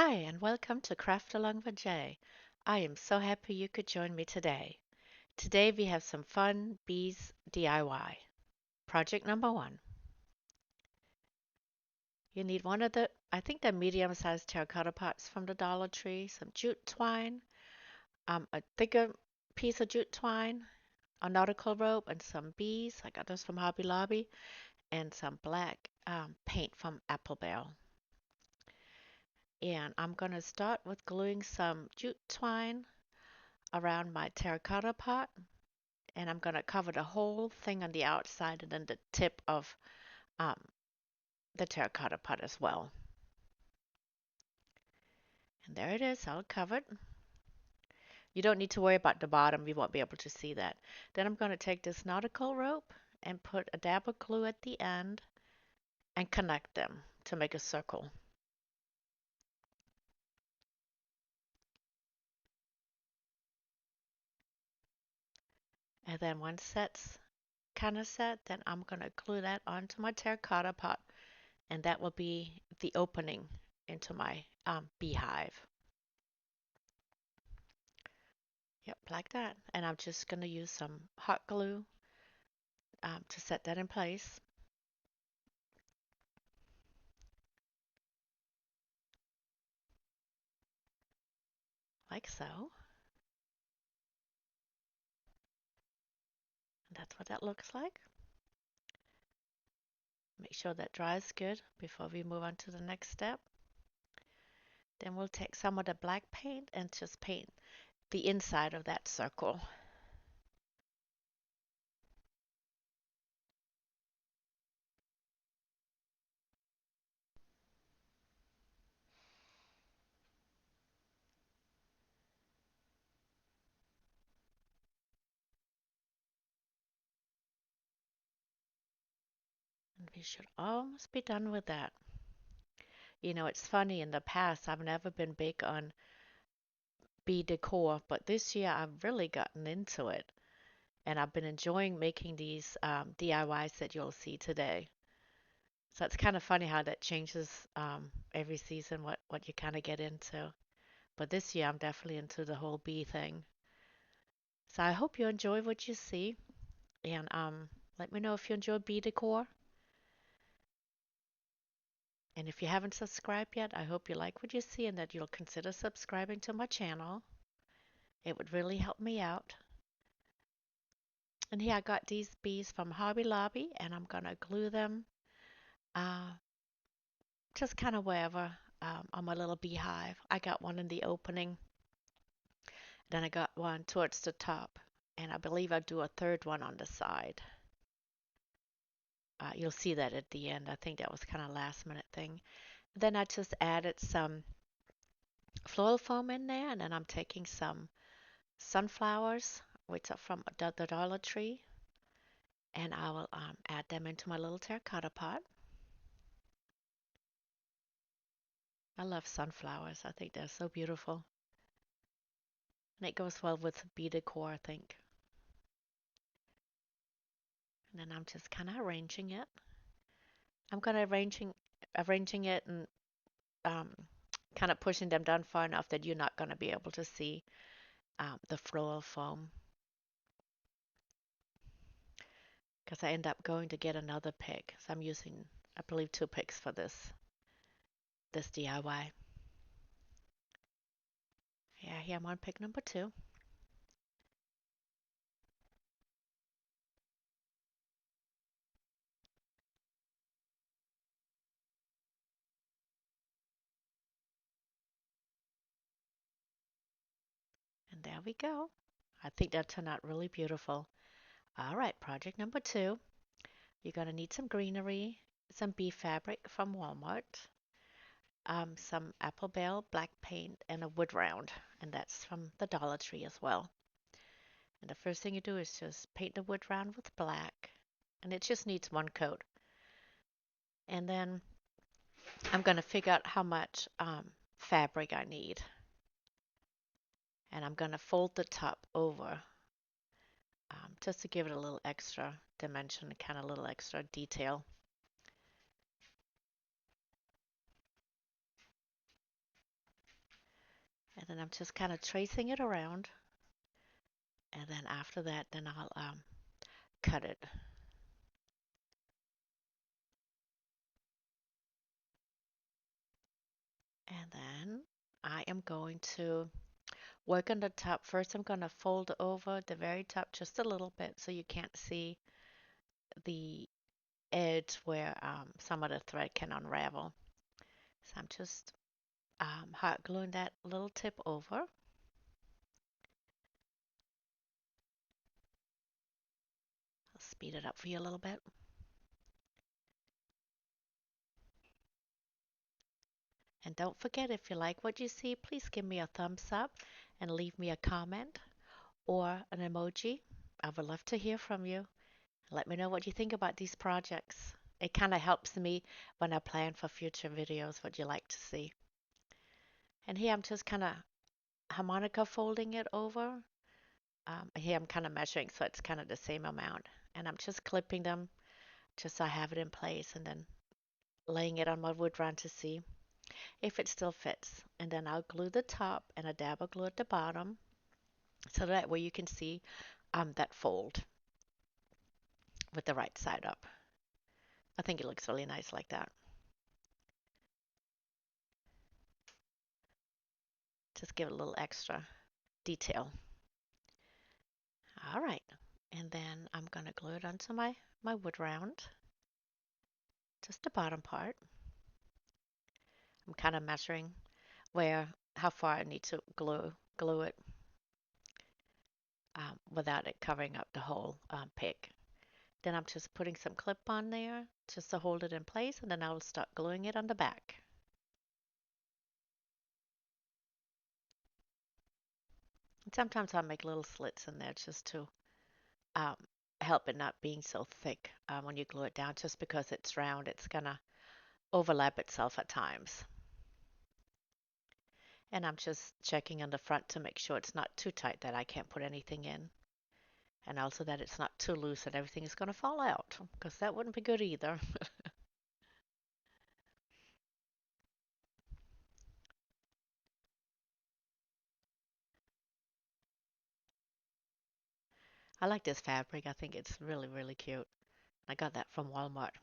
Hi, and welcome to Craft Along with Jay. I am so happy you could join me today. Today we have some fun bees DIY. Project number one. You need one of I think they're medium-sized terracotta pots from the Dollar Tree, some jute twine, a thicker piece of jute twine, a nautical rope, and some bees. I got those from Hobby Lobby, and some black paint from Apple Barrel. And I'm going to start with gluing some jute twine around my terracotta pot, and I'm going to cover the whole thing on the outside and then the tip of um, the terracotta pot as well. And there it is, all covered. You don't need to worry about the bottom, you won't be able to see that. Then I'm going to take this nautical rope and put a dab of glue at the end and connect them to make a circle. And then once that's kind of set, then I'm going to glue that onto my terracotta pot, and that will be the opening into my beehive. Yep, like that. And I'm just going to use some hot glue to set that in place. Like so. And that's what that looks like. Make sure that dries good before we move on to the next step. Then we'll take some of the black paint and just paint the inside of that circle. And we should almost be done with that. You know, it's funny, in the past, I've never been big on bee decor, but this year I've really gotten into it. And I've been enjoying making these DIYs that you'll see today. So it's kind of funny how that changes every season, what you kind of get into. But this year I'm definitely into the whole bee thing. So I hope you enjoy what you see, and let me know if you enjoy bee decor. And if you haven't subscribed yet, I hope you like what you see and that you'll consider subscribing to my channel. It would really help me out. And here I got these bees from Hobby Lobby, and I'm gonna glue them uh, just kind of wherever on my little beehive. I got one in the opening, then I got one towards the top, and I believe I'll do a third one on the side. You'll see that at the end. I think that was kind of last minute thing. Then I just added some floral foam in there, and then I'm taking some sunflowers, which are from the Dollar Tree, and I will add them into my little terracotta pot. I love sunflowers. I think they're so beautiful. And it goes well with bee decor, I think. And then I'm just kind of arranging it. I'm kind of arranging it and um, kind of pushing them down far enough that you're not going to be able to see the floral foam. Because I end up going to get another pick. So I'm using, I believe, 2 picks for this DIY. Yeah, here I'm on pick number 2. And there we go. I think that turned out really beautiful. All right, project number 2. You're going to need some greenery, some bee fabric from Walmart, some apple bale black paint, and a wood round. And that's from the Dollar Tree as well. And the first thing you do is just paint the wood round with black. And it just needs 1 coat. And then I'm going to figure out how much fabric I need. And I'm going to fold the top over just to give it a little extra dimension, kind of a little extra detail. And then I'm just kind of tracing it around. And then after that, then I'll cut it. And then I am going to work on the top. First, I'm going to fold over the very top just a little bit so you can't see the edge where some of the thread can unravel. So I'm just hot gluing that little tip over. I'll speed it up for you a little bit. And don't forget, if you like what you see, please give me a thumbs up and leave me a comment or an emoji. I would love to hear from you. Let me know what you think about these projects. It kind of helps me when I plan for future videos what you like to see. And here I'm just kind of harmonica folding it over. Here I'm kind of measuring so it's kind of the same amount. And I'm just clipping them just so I have it in place and then laying it on my wood run to see if it still fits. And then I'll glue the top and a dab of glue at the bottom so that way you can see that fold with the right side up. I think it looks really nice like that. Just give it a little extra detail. All right. And then I'm going to glue it onto my wood round, just the bottom part. I'm kind of measuring how far I need to glue it without it covering up the whole pick. Then I'm just putting some clip on there just to hold it in place, and then I'll start gluing it on the back. And sometimes I'll make little slits in there just to um, help it not being so thick when you glue it down. Just because it's round, it's gonna overlap itself at times. And I'm just checking on the front to make sure it's not too tight that I can't put anything in. And also that it's not too loose that everything is going to fall out, because that wouldn't be good either. I like this fabric. I think it's really, really cute. I got that from Walmart.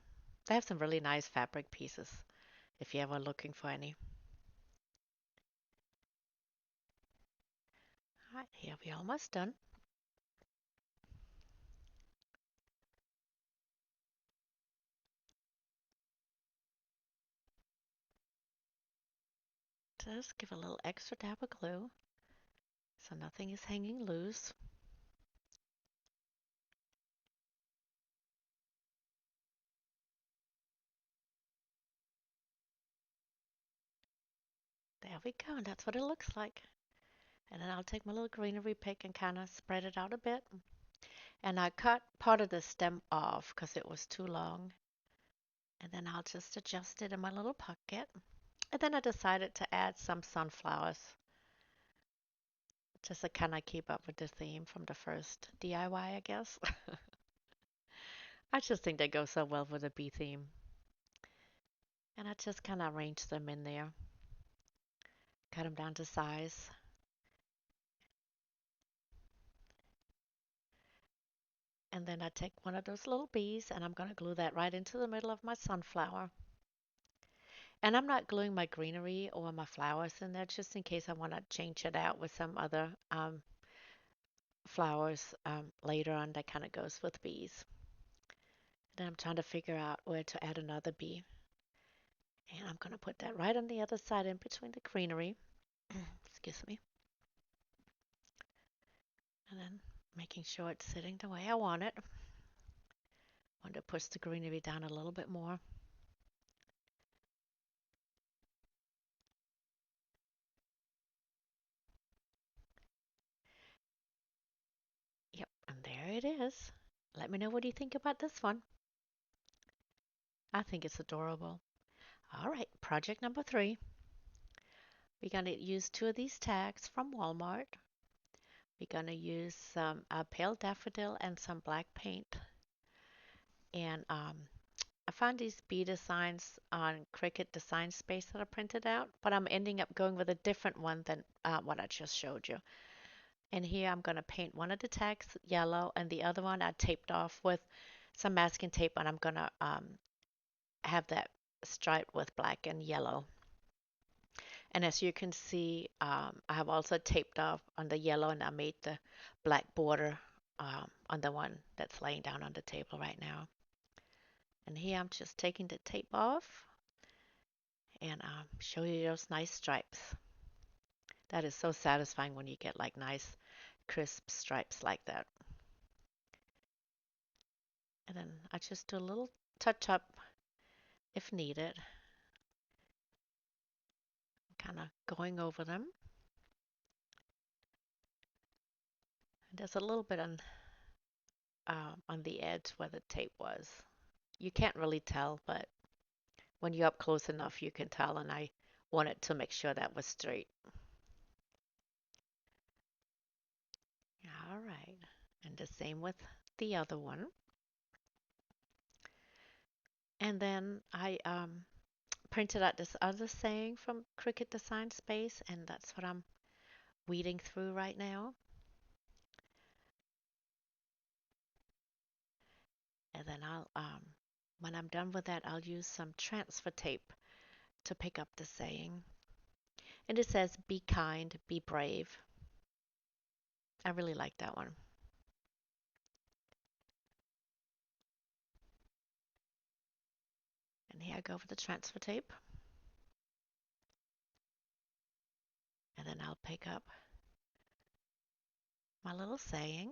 They have some really nice fabric pieces if you're ever looking for any. All right, here we're almost done. Just give a little extra dab of glue so nothing is hanging loose. There we go, and that's what it looks like. And then I'll take my little greenery pick and kind of spread it out a bit. And I cut part of the stem off because it was too long. And then I'll just adjust it in my little pocket. And then I decided to add some sunflowers just to kind of keep up with the theme from the first DIY, I guess. I just think they go so well with the bee theme. And I just kind of arrange them in there, cut them down to size. And then I take one of those little bees and I'm going to glue that right into the middle of my sunflower. And I'm not gluing my greenery or my flowers in there just in case I want to change it out with some other flowers later on that kind of goes with bees. Then I'm trying to figure out where to add another bee. And I'm going to put that right on the other side in between the greenery. Excuse me. And then making sure it's sitting the way I want it. Want to push the greenery down a little bit more. Yep, and there it is. Let me know what you think about this one. I think it's adorable. All right, project number 3. We're going to use 2 of these tags from Walmart. We're going to use some pale daffodil and some black paint. And I found these bee designs on Cricut Design Space that I printed out, but I'm ending up going with a different one than what I just showed you. And here I'm going to paint one of the tags yellow and the other one I taped off with some masking tape, and I'm going to have that striped with black and yellow. And as you can see, I have also taped off on the yellow, and I made the black border on the one that's laying down on the table right now. And here I'm just taking the tape off and show you those nice stripes. That is so satisfying when you get like nice crisp stripes like that. And then I just do a little touch up if needed, kind of going over them. And there's a little bit on the edge where the tape was. You can't really tell, but when you're up close enough, you can tell. And I wanted to make sure that was straight. All right. And the same with the other one. And then I printed out this other saying from Cricut Design Space, and that's what I'm weeding through right now. And then when I'm done with that, I'll use some transfer tape to pick up the saying. And it says, be kind, be brave. I really like that one. And here I go for the transfer tape. And then I'll pick up my little saying.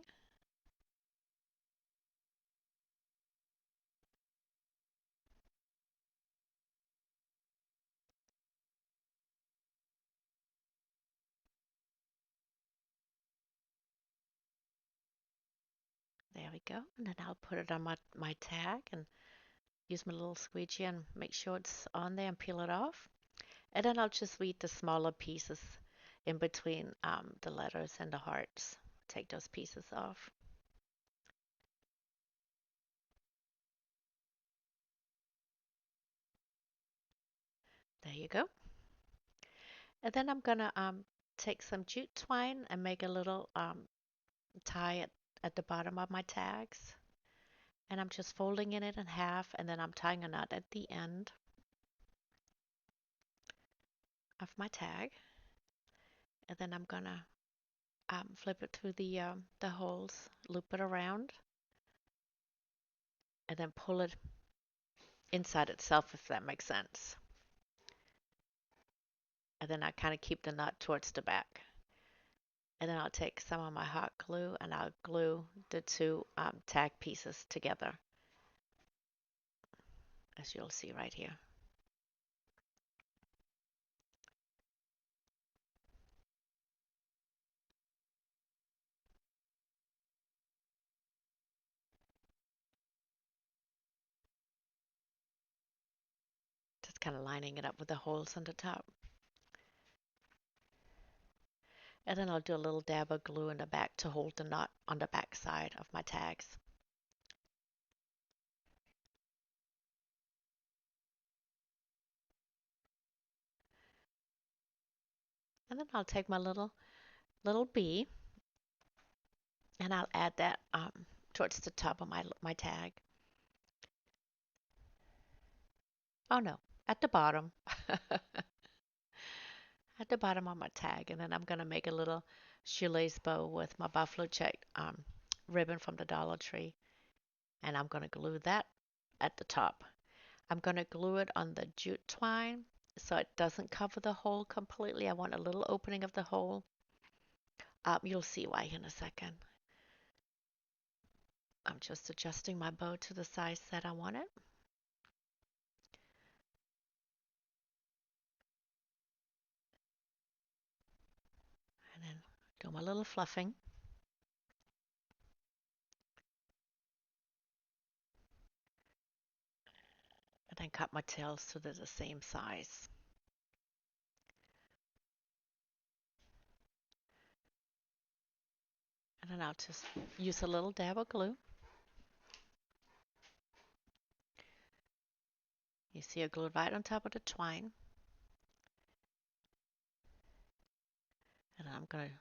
There we go. And then I'll put it on my tag and use my little squeegee and make sure it's on there and peel it off. And then I'll just weed the smaller pieces in between the letters and the hearts. Take those pieces off. There you go. And then I'm gonna take some jute twine and make a little tie at the bottom of my tags. And I'm just folding it in half, and then I'm tying a knot at the end of my tag. And then I'm gonna flip it through the holes, loop it around, and then pull it inside itself, if that makes sense. And then I kind of keep the knot towards the back. And then I'll take some of my hot glue and I'll glue the two tag pieces together, as you'll see right here. Just kind of lining it up with the holes on the top. And then I'll do a little dab of glue in the back to hold the knot on the back side of my tags. And then I'll take my little bee and I'll add that towards the top of my tag. Oh no, at the bottom. At the bottom of my tag. And then I'm going to make a little shoelace bow with my buffalo check ribbon from the Dollar Tree. And I'm going to glue that at the top. I'm going to glue it on the jute twine so it doesn't cover the hole completely. I want a little opening of the hole. You'll see why in a second. I'm just adjusting my bow to the size that I want it. And then do my little fluffing. And then cut my tails so they're the same size. And then I'll just use a little dab of glue. You see it glued right on top of the twine. And I'm going to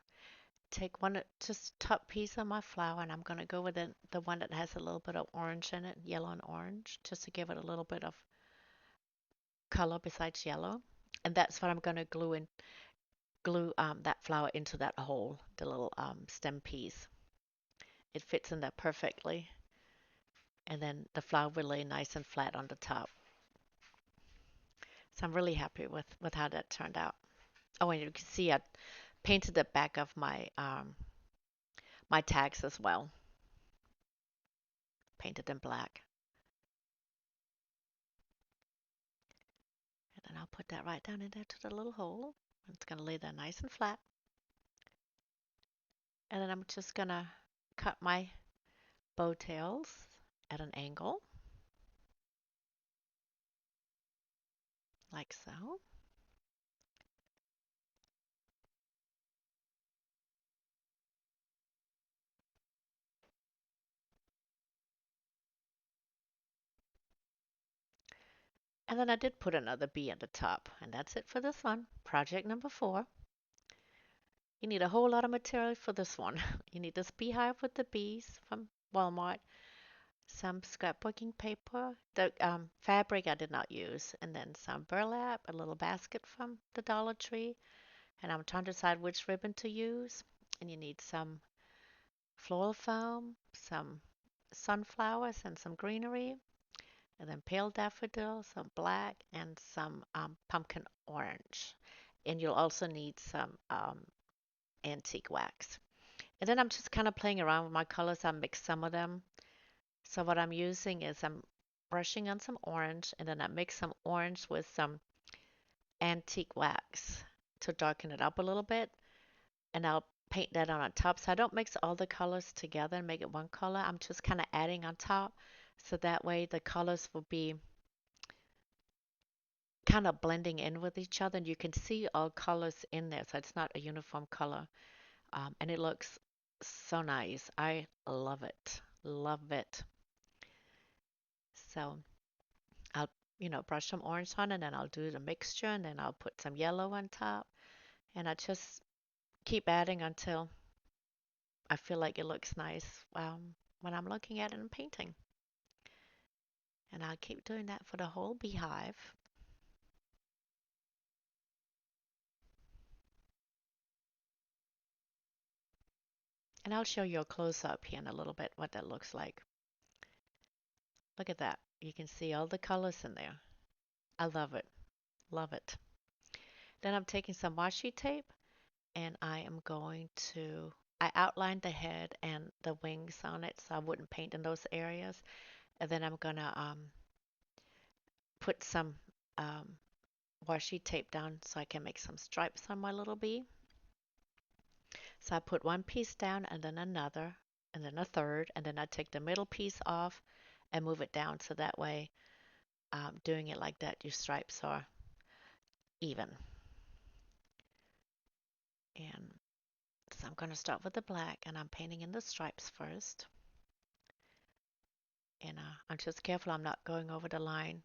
take one, just top piece of my flower, and I'm going to go with the one that has a little bit of orange in it, yellow and orange, just to give it a little bit of color besides yellow. And that's what I'm going to glue that flower into that hole, the little stem piece. It fits in there perfectly. And then the flower will lay nice and flat on the top. So I'm really happy with how that turned out. Oh, and you can see I painted the back of my tags as well, painted in black. And then I'll put that right down in there to the little hole. It's going to lay there nice and flat. And then I'm just going to cut my bow tails at an angle, like so. And then I did put another bee at the top. And that's it for this one. Project number 4. You need a whole lot of material for this one. You need this beehive with the bees from Walmart, some scrapbooking paper, the fabric I did not use, and then some burlap, a little basket from the Dollar Tree, and I'm trying to decide which ribbon to use. And you need some floral foam, some sunflowers, and some greenery, and then pale daffodil, some black, and some pumpkin orange. And you'll also need some antique wax. And then I'm just kind of playing around with my colors. I mix some of them. So what I'm using is I'm brushing on some orange, and then I mix some orange with some antique wax to darken it up a little bit. And I'll paint that on top. So I don't mix all the colors together and make it one color. I'm just kind of adding on top. So that way the colors will be kind of blending in with each other. And you can see all colors in there. So it's not a uniform color. And it looks so nice. I love it. Love it. So I'll, brush some orange on, and then I'll do the mixture, and then I'll put some yellow on top. And I just keep adding until I feel like it looks nice when I'm looking at it and painting. And I'll keep doing that for the whole beehive. And I'll show you a close-up here in a little bit what that looks like. Look at that. You can see all the colors in there. I love it. Love it. Then I'm taking some washi tape, and I am going to, I outlined the head and the wings on it so I wouldn't paint in those areas. And then I'm going to put some um, washi tape down so I can make some stripes on my little bee. So I put one piece down and then another and then a third, and then I take the middle piece off and move it down so that way doing it like that, your stripes are even. And so I'm going to start with the black, and I'm painting in the stripes first. And I'm just careful I'm not going over the line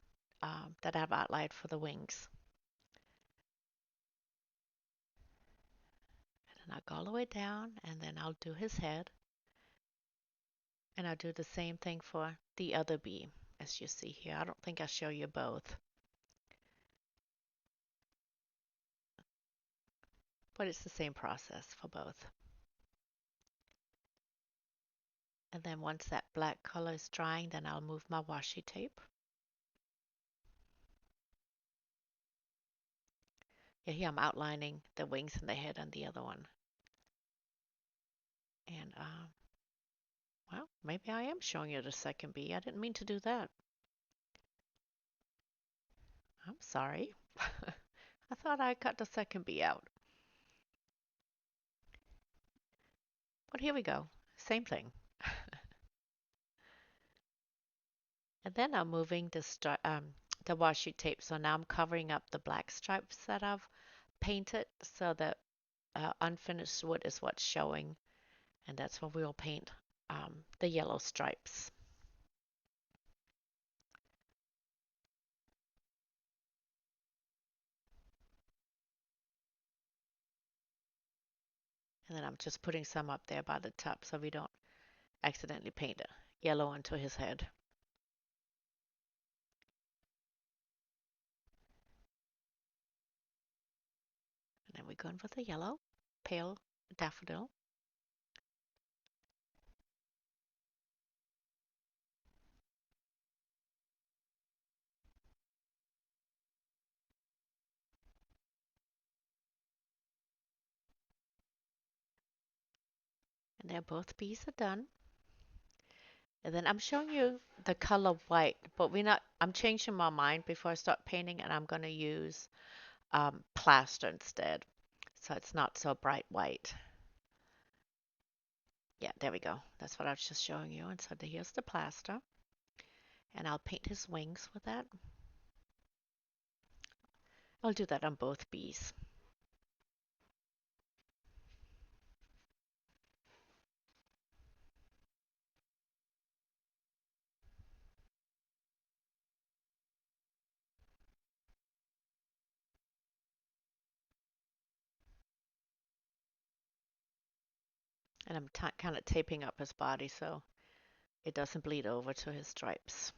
that I've outlined for the wings. And then I'll go all the way down, and then I'll do his head. And I'll do the same thing for the other bee, as you see here. I don't think I'll show you both, but it's the same process for both. And then once that black color is drying, then I'll move my washi tape. Yeah, here I'm outlining the wings and the head on the other one. And, well, maybe I am showing you the second bee. I didn't mean to do that. I'm sorry. I thought I cut the second bee out. But here we go. Same thing. And then I'm moving the washi tape. So now I'm covering up the black stripes that I've painted so that unfinished wood is what's showing. And that's where we'll paint the yellow stripes. And then I'm just putting some up there by the top so we don't accidentally paint a yellow onto his head. And then we're going with the yellow, pale daffodil. And then both bees are done. And then I'm showing you the color white, but I'm changing my mind before I start painting, and I'm going to use plaster instead. So it's not so bright white. Yeah, there we go. That's what I was just showing you. And so here's the plaster. And I'll paint his wings with that. I'll do that on both bees. And I'm kind of taping up his body so it doesn't bleed over to his stripes.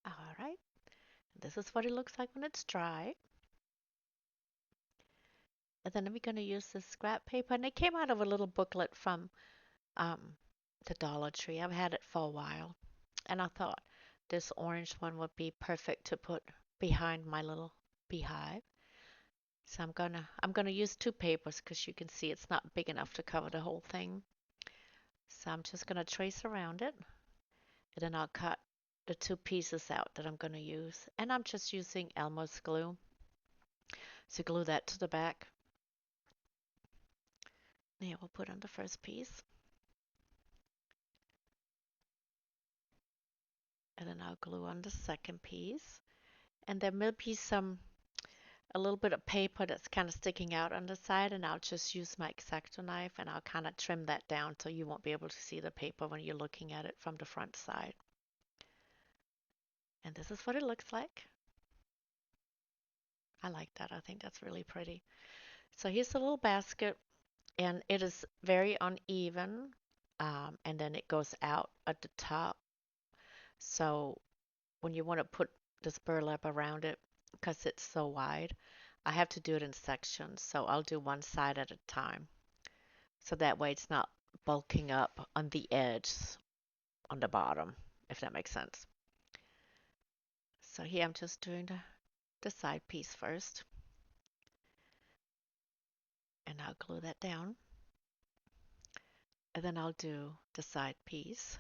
All right. This is what it looks like when it's dry. And then we're going to use this scrap paper. And it came out of a little booklet from um, the Dollar Tree. I've had it for a while. And I thought this orange one would be perfect to put behind my little beehive. So I'm gonna use two papers because you can see it's not big enough to cover the whole thing. So I'm just gonna trace around it, and then I'll cut the two pieces out that I'm gonna use. And I'm just using Elmer's glue to glue that to the back. Yeah, we'll put on the first piece, and then I'll glue on the second piece. And there may be a little bit of paper that's kind of sticking out on the side, and I'll just use my X-Acto knife and I'll kind of trim that down so you won't be able to see the paper when you're looking at it from the front side. And this is what it looks like. I like that. I think that's really pretty. So here's the little basket, and it is very uneven, and then it goes out at the top. So when you want to put this burlap around it, because it's so wide, I have to do it in sections. So I'll do one side at a time. So that way it's not bulking up on the edge on the bottom, if that makes sense. So here I'm just doing the side piece first, and I'll glue that down. And then I'll do the side piece.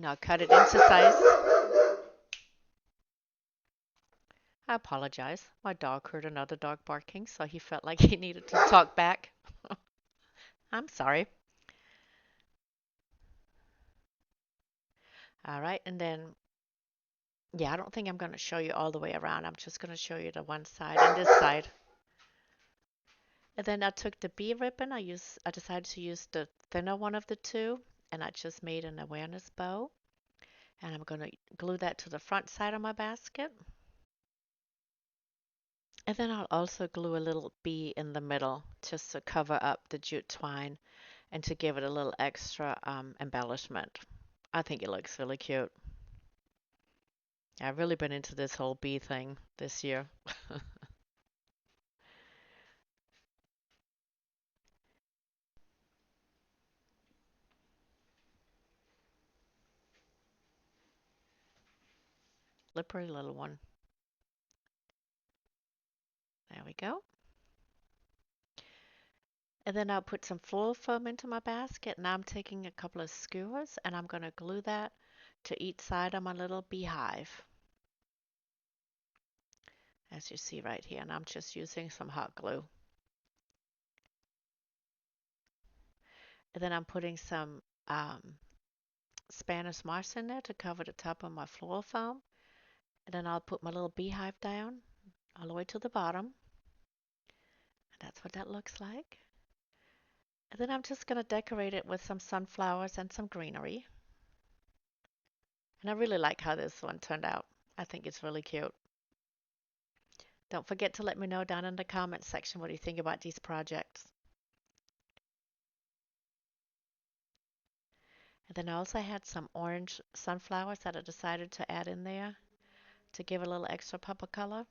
I'll cut it into size. I apologize. My dog heard another dog barking, so he felt like he needed to talk back. I'm sorry. All right, and then, yeah, I don't think I'm going to show you all the way around. I'm just going to show you the one side and this side. And then I took the bee ribbon. I decided to use the thinner one of the two, and I just made an awareness bow. And I'm going to glue that to the front side of my basket. And then I'll also glue a little bee in the middle just to cover up the jute twine and to give it a little extra embellishment. I think it looks really cute. I've really been into this whole bee thing this year. Slippery little one. There we go. And then I'll put some floral foam into my basket. Now I'm taking a couple of skewers and I'm going to glue that to each side of my little beehive, as you see right here. And I'm just using some hot glue. And then I'm putting some Spanish moss in there to cover the top of my floral foam. And then I'll put my little beehive down all the way to the bottom. And that's what that looks like. And then I'm just going to decorate it with some sunflowers and some greenery. And I really like how this one turned out. I think it's really cute. Don't forget to let me know down in the comments section what you think about these projects. And then I also had some orange sunflowers that I decided to add in there to give a little extra pop of color.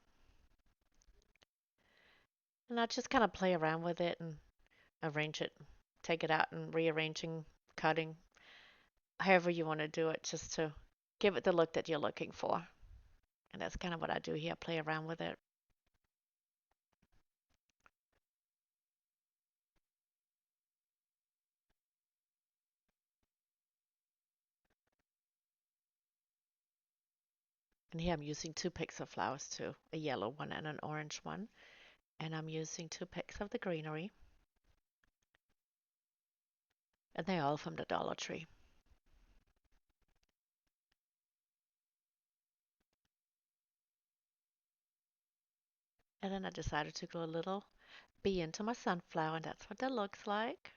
And I just kind of play around with it and arrange it, take it out and rearranging, cutting, however you want to do it, just to give it the look that you're looking for. And that's kind of what I do here, play around with it. And here I'm using two picks of flowers too, a yellow one and an orange one. And I'm using two picks of the greenery. And they're all from the Dollar Tree. And then I decided to glue a little bee into my sunflower, and that's what that looks like.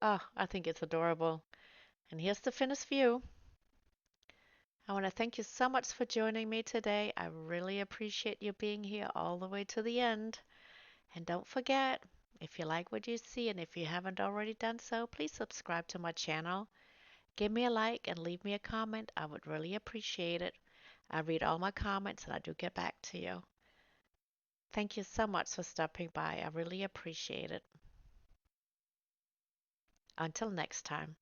Oh, I think it's adorable. And here's the finished view. I want to thank you so much for joining me today. I really appreciate you being here all the way to the end. And don't forget, if you like what you see and if you haven't already done so, please subscribe to my channel. Give me a like and leave me a comment. I would really appreciate it. I read all my comments and I do get back to you. Thank you so much for stopping by. I really appreciate it. Until next time.